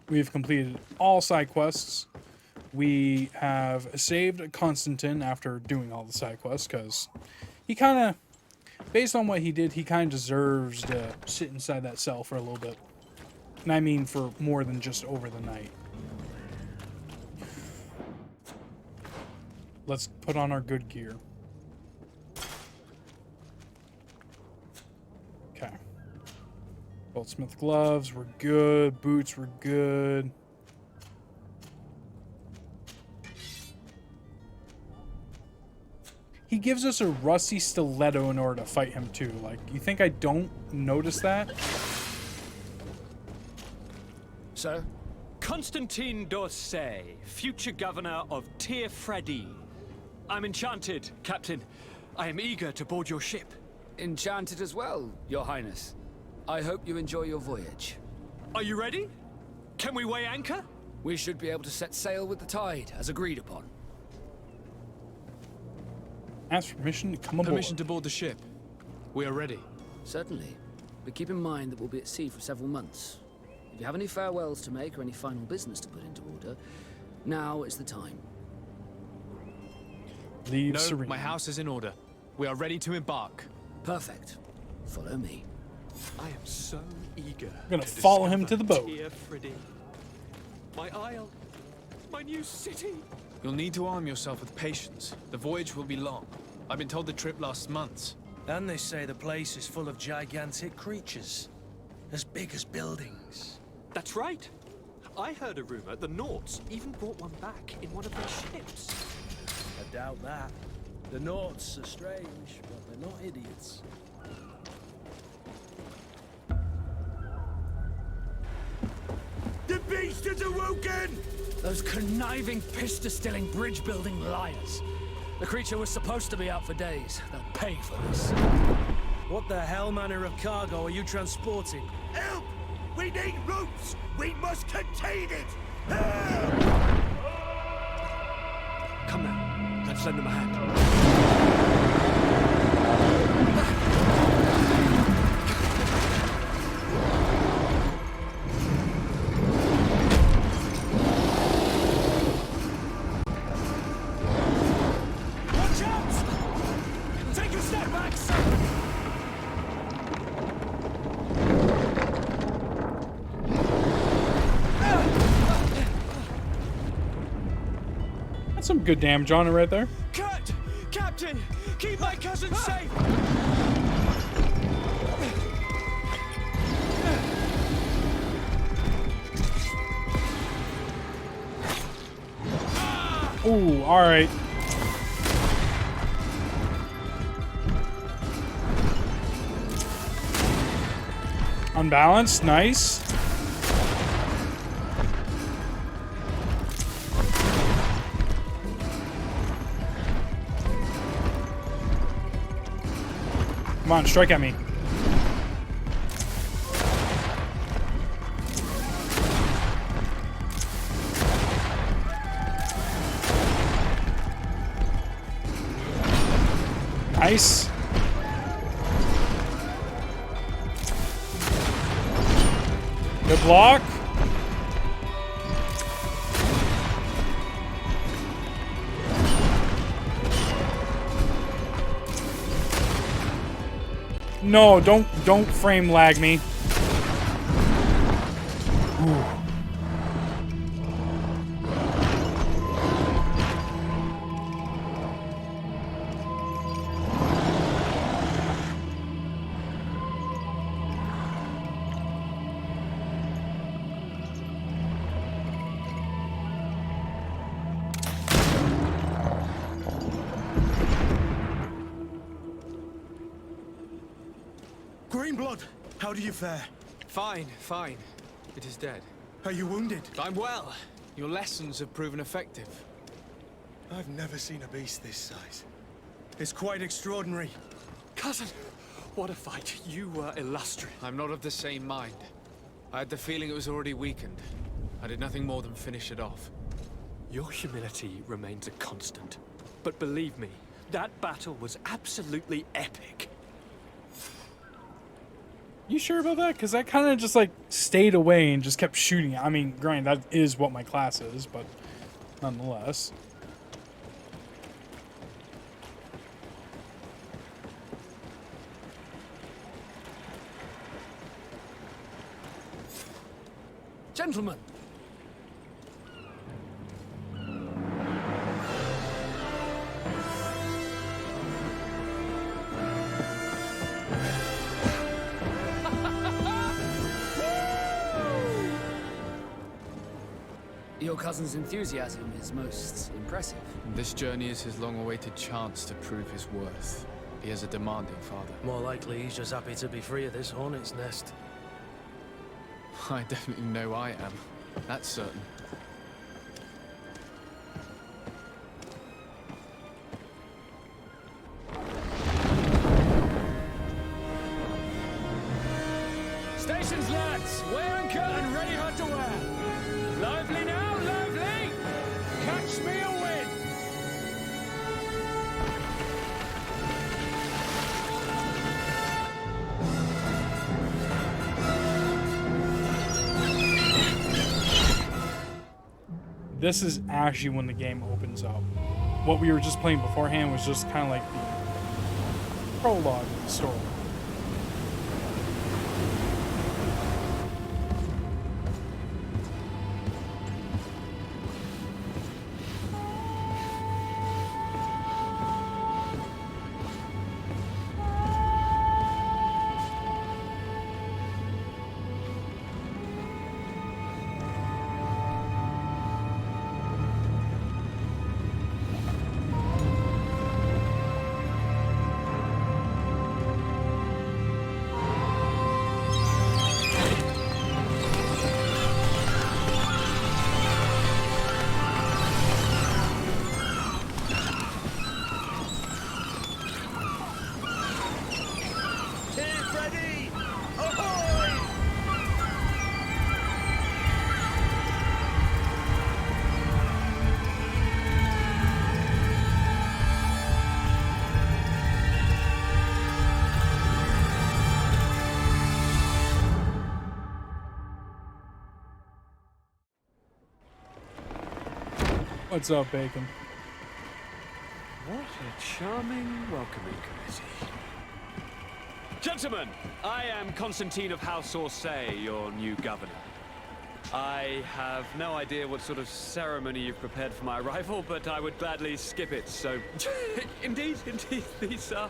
We've completed all side quests. We have saved Constantine after doing all the side quests because he kind of, based on what he did, he kind of deserves to sit inside that cell for a little bit. And I mean for more than just over the night. Let's put on our good gear. Okay. Goldsmith gloves, we're good. Boots, we're good. He gives us a rusty stiletto in order to fight him too. Like, you think I don't notice that? Sir? Constantine d'Orsay, future governor of Tir Fredi. I'm enchanted, Captain. I am eager to board your ship. Enchanted as well, Your Highness. I hope you enjoy your voyage. Are you ready? Can we weigh anchor? We should be able to set sail with the tide, as agreed upon. Ask for permission to come aboard. Permission to board the ship. We are ready. Certainly. But keep in mind that we'll be at sea for several months. If you have any farewells to make or any final business to put into order, now is the time. Leave No, serene. my house is in order. We are ready to embark. Perfect. Follow me. I am so eager. I'm gonna follow him to the boat. Tir Fredi. My isle. My new city. You'll need to arm yourself with patience. The voyage will be long. I've been told the trip lasts months. And they say the place is full of gigantic creatures. As big as buildings. That's right. I heard a rumor the Nauts even brought one back in one of their ships. I doubt that. The Nauts are strange, but they're not idiots. The beast is awoken! Those conniving, pista-stilling, bridge-building liars. The creature was supposed to be out for days. They'll pay for this. What the hell manner of cargo are you transporting? Help! We need ropes! We must contain it! Help! Come now. Let's lend them a hand. Watch out! Take a step back, sir! That's some good damage on it right there. Kurt! Captain! Keep my cousin safe! Ooh, alright. Unbalanced, nice. Come on, strike at me. Nice. Good block. No, don't frame lag me. Ooh. Greenblood, how do you fare? Fine, fine. It is dead. Are you wounded? I'm well. Your lessons have proven effective. I've never seen a beast this size. It's quite extraordinary. Cousin! What a fight. You were illustrious. I'm not of the same mind. I had the feeling it was already weakened. I did nothing more than finish it off. Your humility remains a constant. But believe me, that battle was absolutely epic. You sure about that? Because I kind of just like stayed away and just kept shooting. I mean, granted, that is what my class is, but nonetheless. Gentlemen! Your cousin's enthusiasm is most impressive. This journey is his long-awaited chance to prove his worth. He has a demanding father. More likely, he's just happy to be free of this hornet's nest. I definitely know I am. That's certain. Stations, lads! Weigh anchor and ready hard to wear! Lively now, lively! Catch me a wind! This is actually when the game opens up. What we were just playing beforehand was just kind of like the prologue of the story. What's up, Bacon? What a charming welcoming committee. Gentlemen, I am Constantine of House Orsay, your new governor. I have no idea what sort of ceremony you've prepared for my arrival, but I would gladly skip it, so... indeed, these are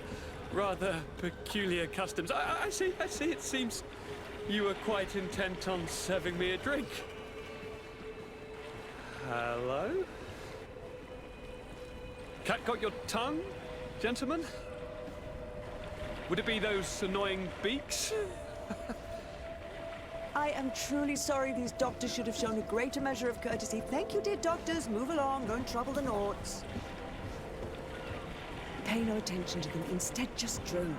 rather peculiar customs. I see, it seems you were quite intent on serving me a drink. Hello? Cat got your tongue, gentlemen? Would it be those annoying beaks? I am truly sorry. These doctors should have shown a greater measure of courtesy. Thank you, dear doctors. Move along. Don't trouble the Naughts. Pay no attention to them. Instead, just drink.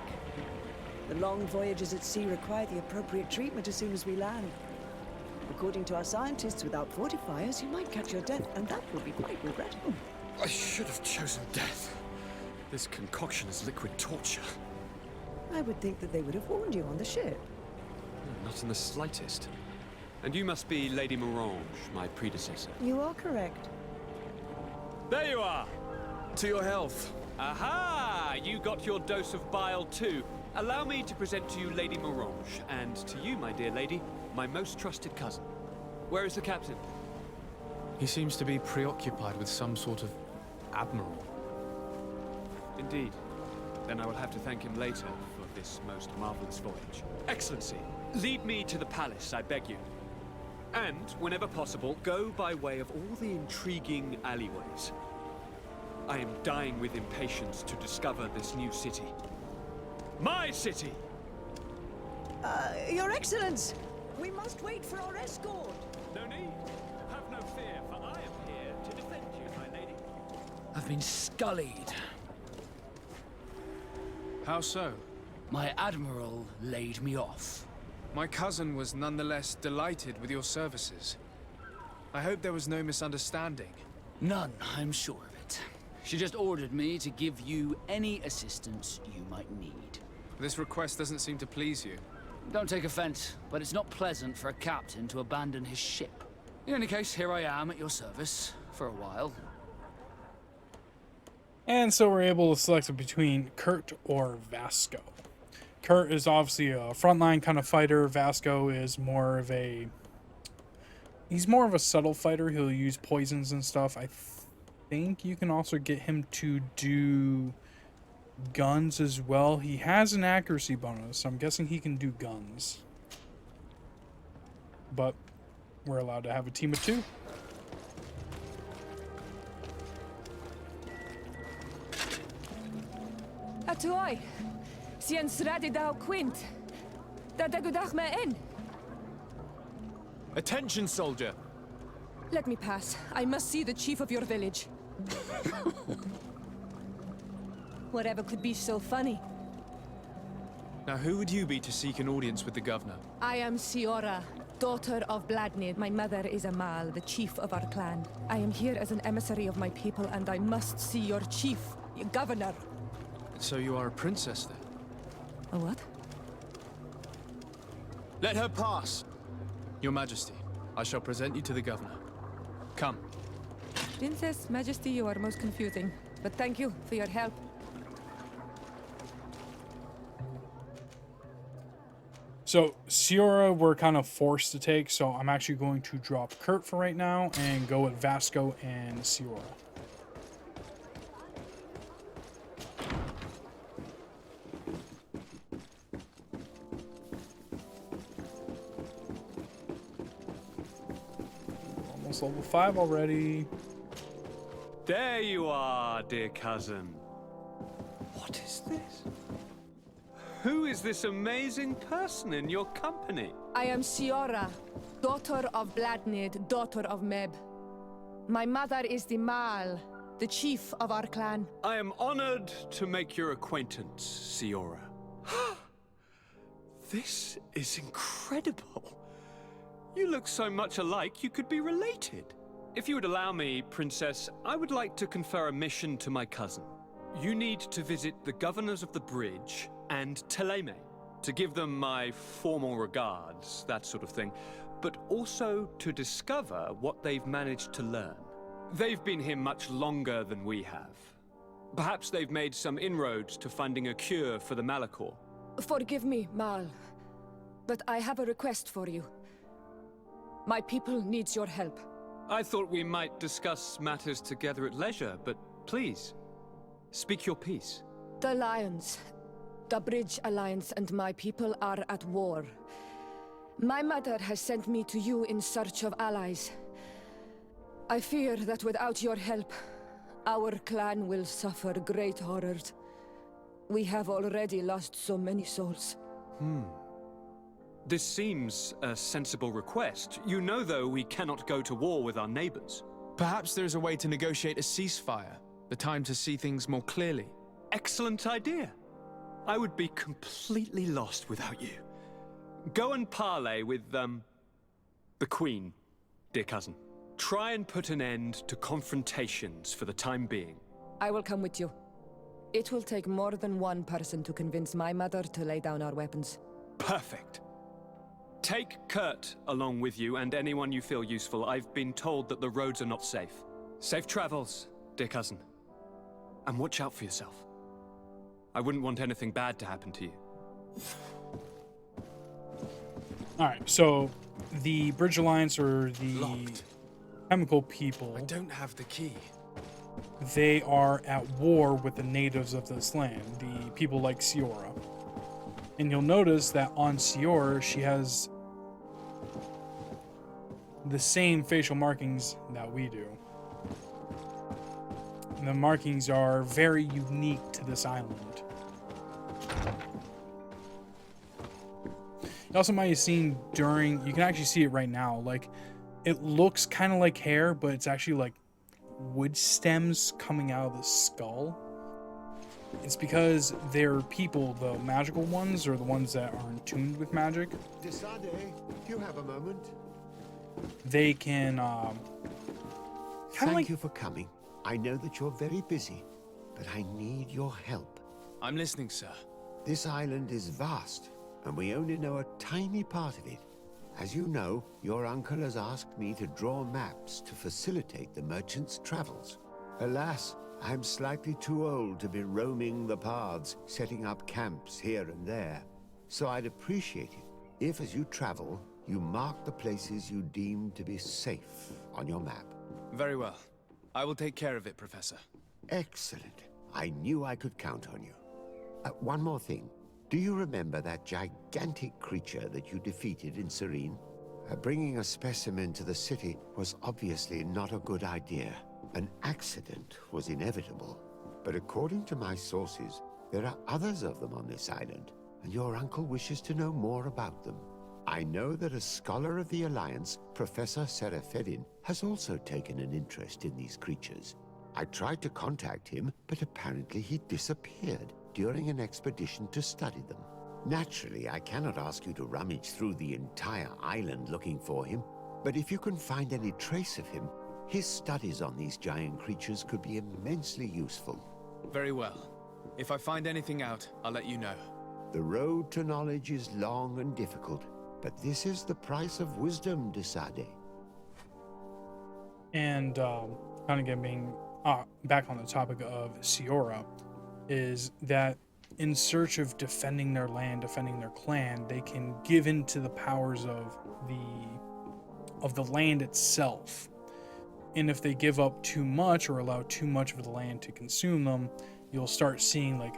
The long voyages at sea require the appropriate treatment as soon as we land. According to our scientists, without fortifiers, you might catch your death, and that will be quite regrettable. I should have chosen death. This concoction is liquid torture. I would think that they would have warned you on the ship. Not in the slightest. And you must be Lady Morange, my predecessor. You are correct. There you are! To your health. Aha! You got your dose of bile too. Allow me to present to you Lady Morange, and to you, my dear lady, my most trusted cousin. Where is the captain? He seems to be preoccupied with some sort of admiral. Indeed. Then I will have to thank him later for this most marvelous voyage. Excellency, lead me to the palace, I beg you. And, whenever possible, go by way of all the intriguing alleyways. I am dying with impatience to discover this new city. My city! Your Excellence! We must wait for our escort! No need. Have no fear, for I am here to defend you, my lady. I've been scullied. How so? My admiral laid me off. My cousin was nonetheless delighted with your services. I hope there was no misunderstanding. None, I'm sure of it. She just ordered me to give you any assistance you might need. This request doesn't seem to please you. Don't take offense, but it's not pleasant for a captain to abandon his ship. In any case, here I am at your service for a while. And so we're able to select between Kurt or Vasco. Kurt is obviously a frontline kind of fighter. Vasco is more of a... He's more of a subtle fighter. He'll use poisons and stuff. I think you can also get him to do guns as well. He has an accuracy bonus, so I'm guessing he can do guns. But we're allowed to have a team of 2. Atuai, sien sradi dau quint. Dadagudach me in. Attention, soldier! Let me pass. I must see the chief of your village. Whatever could be so funny? Now, who would you be to seek an audience with the governor? I am Siora, daughter of Bladnid. My mother is Amal, the chief of our clan. I am here as an emissary of my people, and I must see your chief, your governor. So you are a princess, then? A what? Let her pass! Your Majesty, I shall present you to the governor. Come. Princess, Majesty, you are most confusing. But thank you for your help. So, Siora we're kind of forced to take, so I'm actually going to drop Kurt for right now and go with Vasco and Siora. Almost level 5 already. There you are, dear cousin. What is this? Who is this amazing person in your company? I am Siora, daughter of Bladnid, daughter of Meb. My mother is the Mal, the chief of our clan. I am honored to make your acquaintance, Siora. This is incredible. You look so much alike you could be related. If you would allow me, Princess, I would like to confer a mission to my cousin. You need to visit the governors of the bridge and Teleme to give them my formal regards, that sort of thing, but also to discover what they've managed to learn. They've been here much longer than we have. Perhaps they've made some inroads to finding a cure for the Malachor. Forgive me, Mal, but I have a request for you. My people needs your help. I thought we might discuss matters together at leisure, but please, speak your piece. The Lions, the Bridge Alliance and my people are at war. My mother has sent me to you in search of allies. I fear that without your help, our clan will suffer great horrors. We have already lost so many souls. This seems a sensible request. You know, though, we cannot go to war with our neighbors. Perhaps there is a way to negotiate a ceasefire. The time to see things more clearly. Excellent idea. I would be completely lost without you. Go and parley with, the Queen, dear cousin. Try and put an end to confrontations for the time being. I will come with you. It will take more than one person to convince my mother to lay down our weapons. Perfect. Take Kurt along with you and anyone you feel useful. I've been told that the roads are not safe. Safe travels, dear cousin. And watch out for yourself. I wouldn't want anything bad to happen to you. Alright, so the Bridge Alliance, or the Locked. chemical people, I don't have the key. they are at war with the natives of this land, the people like Siora. And you'll notice that on Siora, she has the same facial markings that we do. And the markings are very unique to this island. You also might have seen during, you can actually see it right now, like, it looks kind of like hair, but it's actually like wood stems coming out of the skull. It's because they're people, the magical ones, or the ones that are in tune with magic. Desade, you have a moment? They can, kind of Thank like, you for coming. I know that you're very busy, but I need your help. I'm listening, sir. This island is vast, and we only know a tiny part of it. As you know, your uncle has asked me to draw maps to facilitate the merchant's travels. Alas, I'm slightly too old to be roaming the paths, setting up camps here and there. So I'd appreciate it if, as you travel, you mark the places you deem to be safe on your map. Very well. I will take care of it, Professor. Excellent. I knew I could count on you. One more thing. Do you remember that gigantic creature that you defeated in Serene? Bringing a specimen to the city was obviously not a good idea. An accident was inevitable. But according to my sources, there are others of them on this island, and your uncle wishes to know more about them. I know that a scholar of the Alliance, Professor Serafedin, has also taken an interest in these creatures. I tried to contact him, but apparently he disappeared during an expedition to study them. Naturally, I cannot ask you to rummage through the entire island looking for him, but if you can find any trace of him, his studies on these giant creatures could be immensely useful. Very well. If I find anything out, I'll let you know. The road to knowledge is long and difficult, but this is the price of wisdom, Desade. And kind of getting back on the topic of Siora, is that in search of defending their land, defending their clan, they can give in to the powers of the land itself. And if they give up too much or allow too much of the land to consume them, you'll start seeing like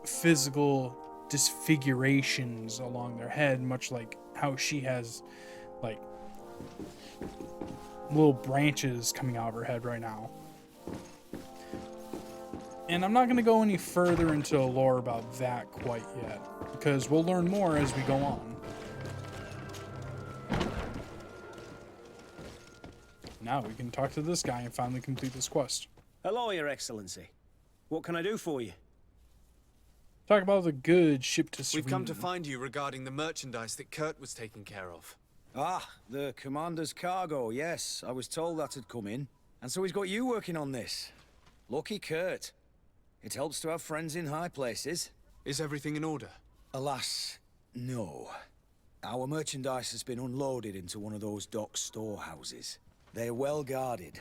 physical disfigurations along their head, much like how she has like little branches coming out of her head right now. And I'm not going to go any further into lore about that quite yet, because we'll learn more as we go on. Now we can talk to this guy and finally complete this quest. Hello, Your Excellency. What can I do for you? Talk about the goods shipped to Sweden. We've come to find you regarding the merchandise that Kurt was taking care of. Ah, the commander's cargo, yes. I was told that had come in. And so he's got you working on this. Lucky Kurt. It helps to have friends in high places. Is everything in order? Alas, no. Our merchandise has been unloaded into one of those dock storehouses. They're well guarded.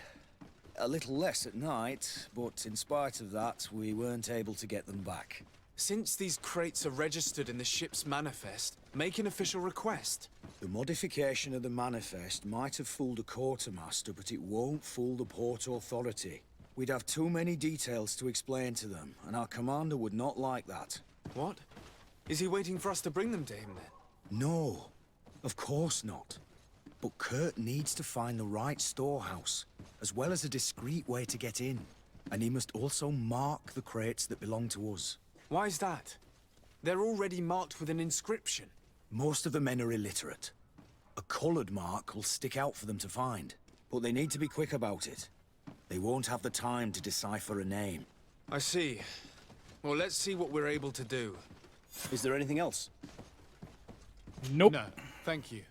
A little less at night, but in spite of that, we weren't able to get them back. Since these crates are registered in the ship's manifest, make an official request. The modification of the manifest might have fooled a quartermaster, but it won't fool the Port Authority. We'd have too many details to explain to them, and our commander would not like that. What? Is he waiting for us to bring them to him then? No, of course not. But Kurt needs to find the right storehouse, as well as a discreet way to get in. And he must also mark the crates that belong to us. Why is that? They're already marked with an inscription. Most of the men are illiterate. A colored mark will stick out for them to find, but they need to be quick about it. They won't have the time to decipher a name. I see. Well, let's see what we're able to do. Is there anything else? Nope. No, thank you.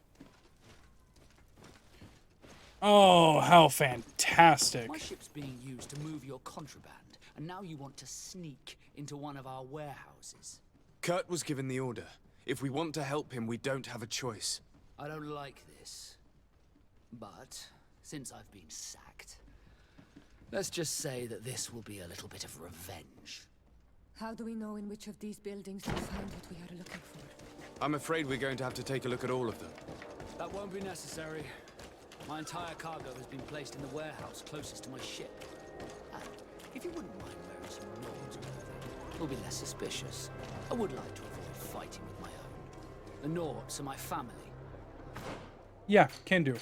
Oh, how fantastic. My ship's being used to move your contraband, and now you want to sneak into one of our warehouses. Kurt was given the order. If we want to help him, we don't have a choice. I don't like this. But, since I've been sacked, let's just say that this will be a little bit of revenge. How do we know in which of these buildings to find what we are looking for? I'm afraid we're going to have to take a look at all of them. That won't be necessary. My entire cargo has been placed in the warehouse closest to my ship. And if you wouldn't mind wearing some Nords clothing, it'll be less suspicious. I would like to avoid fighting with my own. The Nords are my family. Yeah, can do.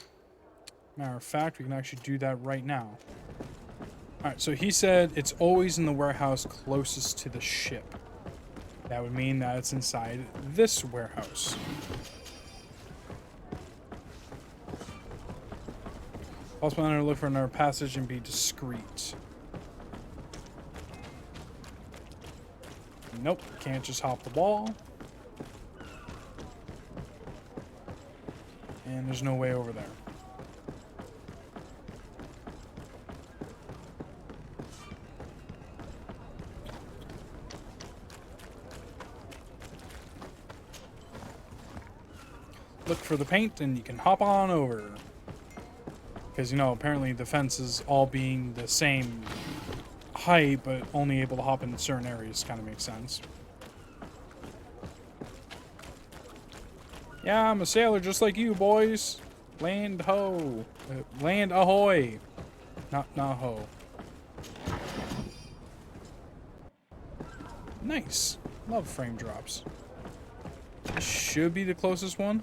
Matter of fact, we can actually do that right now. Alright, so he said it's always in the warehouse closest to the ship. That would mean that it's inside this warehouse. Also, I'm going to look for another passage and be discreet. Nope, can't just hop the wall. And there's no way over there. look for the paint and you can hop on over. Because, you know, apparently the fences all being the same height, but only able to hop in certain areas kind of makes sense. Yeah, I'm a sailor just like you, boys. Land ho. Land ahoy. Not ho. Nice. Love frame drops. This should be the closest one.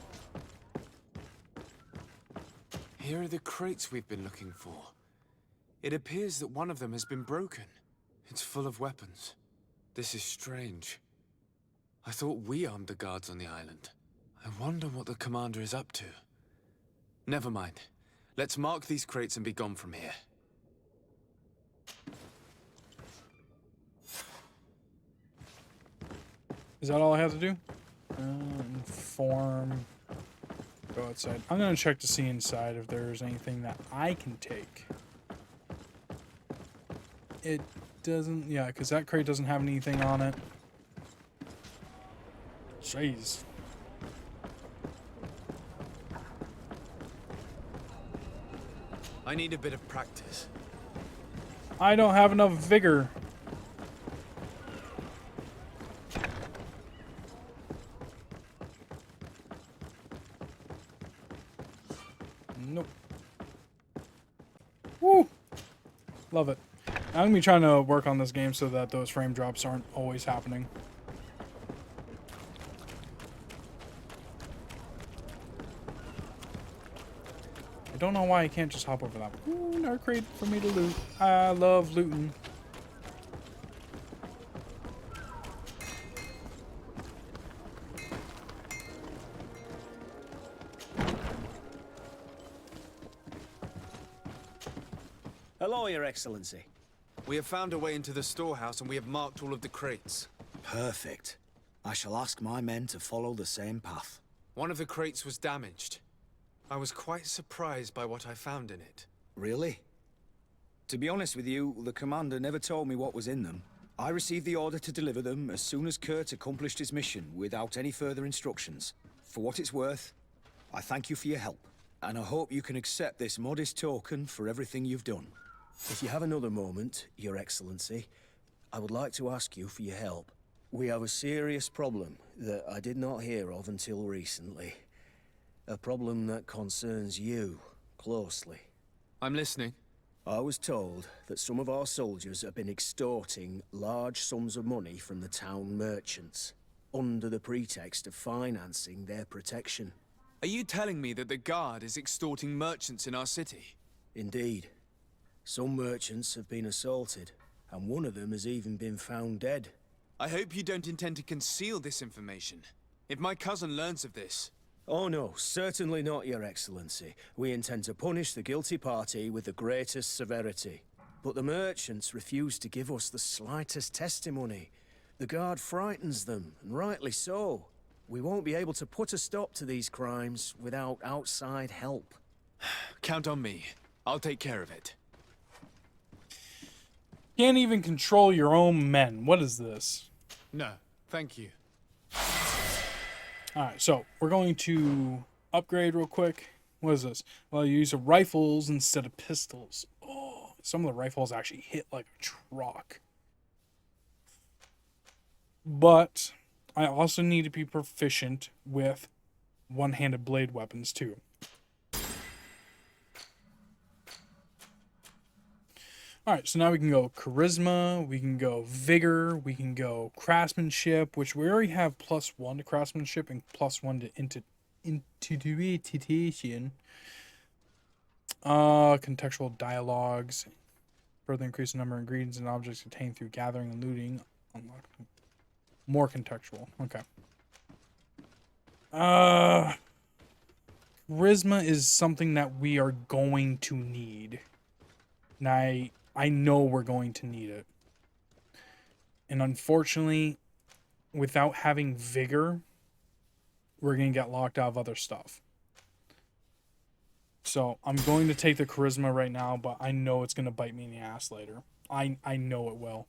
Here are the crates we've been looking for. It appears that one of them has been broken. It's full of weapons. This is strange. I thought we armed the guards on the island. I wonder what the commander is up to. Never mind. Let's mark these crates and be gone from here. Is that all I have to do? Inform. Go outside. I'm going to check to see inside if there's anything that I can take. It doesn't... Yeah, because that crate doesn't have anything on it. Jeez. I need a bit of practice. I don't have enough vigor. Nope. Woo! Love it. I'm gonna be trying to work on this game so that those frame drops aren't always happening. I don't know why I can't just hop over that. Ooh, another crate for me to loot. I love looting. Hello, Your Excellency. We have found a way into the storehouse and we have marked all of the crates. Perfect. I shall ask my men to follow the same path. One of the crates was damaged. I was quite surprised by what I found in it. Really? To be honest with you, the commander never told me what was in them. I received the order to deliver them as soon as Kurt accomplished his mission without any further instructions. For what it's worth, I thank you for your help, and I hope you can accept this modest token for everything you've done. If you have another moment, Your Excellency, I would like to ask you for your help. We have a serious problem that I did not hear of until recently. A problem that concerns you closely. I'm listening. I was told that some of our soldiers have been extorting large sums of money from the town merchants, under the pretext of financing their protection. Are you telling me that the guard is extorting merchants in our city? Indeed. Some merchants have been assaulted, and one of them has even been found dead. I hope you don't intend to conceal this information. If my cousin learns of this... Oh no, certainly not, Your Excellency. We intend to punish the guilty party with the greatest severity. But the merchants refuse to give us the slightest testimony. The guard frightens them, and rightly so. We won't be able to put a stop to these crimes without outside help. Count on me. I'll take care of it. Can't even control your own men. What is this? No, thank you. Alright, so we're going to upgrade real quick. What is this? Well, you use rifles instead of pistols. Oh, some of the rifles actually hit like a truck. But I also need to be proficient with one-handed blade weapons too. Alright, so now we can go charisma, we can go vigor, we can go craftsmanship, which we already have +1 to craftsmanship and +1 to intuition. Contextual dialogues. Further increase the number of ingredients and objects obtained through gathering and looting. Unlock. More contextual. Okay. Charisma is something that we are going to need. And I know we're going to need it. And unfortunately, without having vigor, we're going to get locked out of other stuff. So I'm going to take the charisma right now, but I know it's going to bite me in the ass later. I know it will.